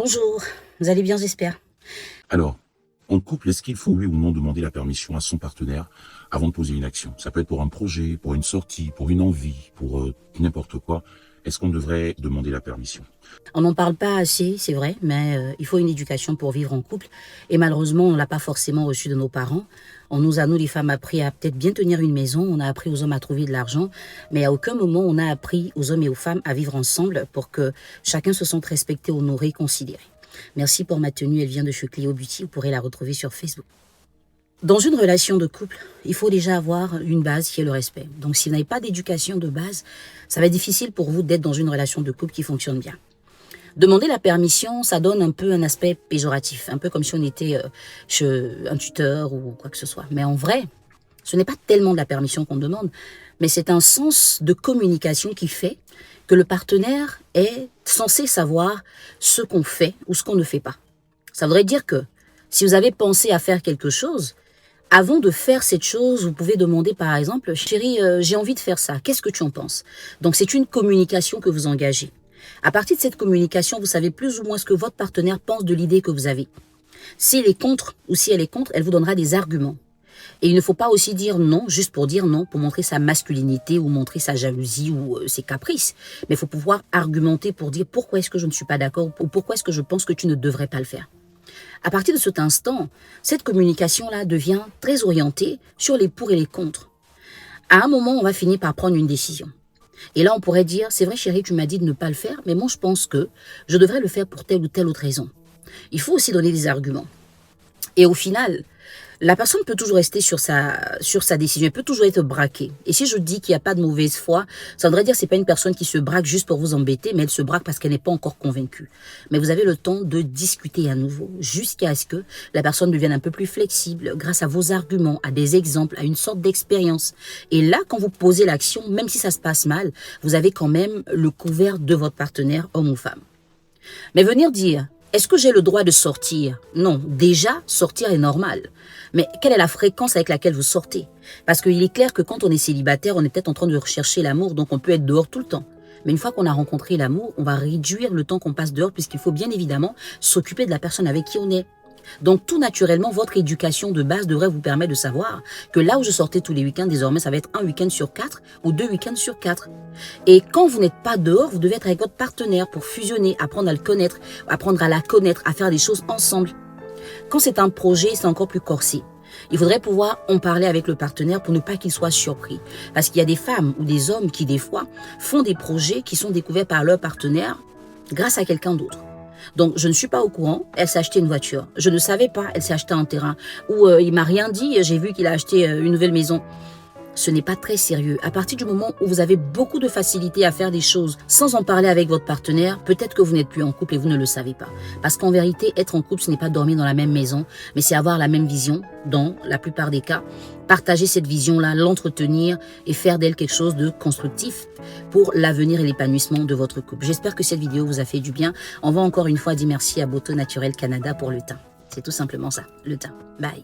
Bonjour, vous allez bien j'espère? Alors, en couple, est-ce qu'il faut oui ou non demander la permission à son partenaire avant de poser une action? Ça peut être pour un projet, pour une sortie, pour une envie, pour n'importe quoi. Est-ce qu'on devrait demander la permission? On n'en parle pas assez, c'est vrai, mais il faut une éducation pour vivre en couple et malheureusement, on ne l'a pas forcément reçu de nos parents. On nous a, nous les femmes, appris à peut-être bien tenir une maison, on a appris aux hommes à trouver de l'argent, mais à aucun moment on a appris aux hommes et aux femmes à vivre ensemble pour que chacun se sente respecté, honoré, considéré. Merci pour ma tenue, elle vient de chez Clio Beauty, vous pourrez la retrouver sur Facebook. Dans une relation de couple, il faut déjà avoir une base qui est le respect. Donc si vous n'avez pas d'éducation de base, ça va être difficile pour vous d'être dans une relation de couple qui fonctionne bien. Demander la permission, ça donne un peu un aspect péjoratif, un peu comme si on était chez un tuteur ou quoi que ce soit. Mais en vrai, ce n'est pas tellement de la permission qu'on demande, mais c'est un sens de communication qui fait que le partenaire est censé savoir ce qu'on fait ou ce qu'on ne fait pas. Ça voudrait dire que si vous avez pensé à faire quelque chose, avant de faire cette chose, vous pouvez demander par exemple, chérie, j'ai envie de faire ça, qu'est-ce que tu en penses? Donc c'est une communication que vous engagez. À partir de cette communication, vous savez plus ou moins ce que votre partenaire pense de l'idée que vous avez. S'il est contre ou si elle est contre, elle vous donnera des arguments. Et il ne faut pas aussi dire non, juste pour dire non, pour montrer sa masculinité ou montrer sa jalousie ou ses caprices. Mais il faut pouvoir argumenter pour dire pourquoi est-ce que je ne suis pas d'accord ou pourquoi est-ce que je pense que tu ne devrais pas le faire. À partir de cet instant, cette communication-là devient très orientée sur les pour et les contre. À un moment, on va finir par prendre une décision. Et là, on pourrait dire, c'est vrai chérie, tu m'as dit de ne pas le faire, mais moi je pense que je devrais le faire pour telle ou telle autre raison. Il faut aussi donner des arguments. Et au final, la personne peut toujours rester sur sa décision, elle peut toujours être braquée. Et si je dis qu'il n'y a pas de mauvaise foi, ça voudrait dire que ce n'est pas une personne qui se braque juste pour vous embêter, mais elle se braque parce qu'elle n'est pas encore convaincue. Mais vous avez le temps de discuter à nouveau, jusqu'à ce que la personne devienne un peu plus flexible, grâce à vos arguments, à des exemples, à une sorte d'expérience. Et là, quand vous posez l'action, même si ça se passe mal, vous avez quand même le couvert de votre partenaire, homme ou femme. Mais venir dire, est-ce que j'ai le droit de sortir? Non, déjà, sortir est normal. Mais quelle est la fréquence avec laquelle vous sortez? Parce qu'il est clair que quand on est célibataire, on est peut-être en train de rechercher l'amour, donc on peut être dehors tout le temps. Mais une fois qu'on a rencontré l'amour, on va réduire le temps qu'on passe dehors, puisqu'il faut bien évidemment s'occuper de la personne avec qui on est. Donc tout naturellement, votre éducation de base devrait vous permettre de savoir que là où je sortais tous les week-ends, désormais ça va être un week-end sur 4 ou 2 week-ends sur 4. Et quand vous n'êtes pas dehors, vous devez être avec votre partenaire pour fusionner, apprendre à le connaître, apprendre à la connaître, à faire des choses ensemble. Quand c'est un projet, c'est encore plus corsé. Il faudrait pouvoir en parler avec le partenaire pour ne pas qu'il soit surpris. Parce qu'il y a des femmes ou des hommes qui, des fois, font des projets qui sont découverts par leur partenaire grâce à quelqu'un d'autre. Donc, je ne suis pas au courant, elle s'est acheté une voiture. Je ne savais pas, elle s'est acheté un terrain. Ou il m'a rien dit, j'ai vu qu'il a acheté une nouvelle maison. Ce n'est pas très sérieux. À partir du moment où vous avez beaucoup de facilité à faire des choses sans en parler avec votre partenaire, peut-être que vous n'êtes plus en couple et vous ne le savez pas. Parce qu'en vérité, être en couple, ce n'est pas dormir dans la même maison, mais c'est avoir la même vision, dans la plupart des cas. Partager cette vision-là, l'entretenir et faire d'elle quelque chose de constructif pour l'avenir et l'épanouissement de votre couple. J'espère que cette vidéo vous a fait du bien. On va encore une fois dire merci à Boto Naturel Canada pour le teint. C'est tout simplement ça, le teint. Bye.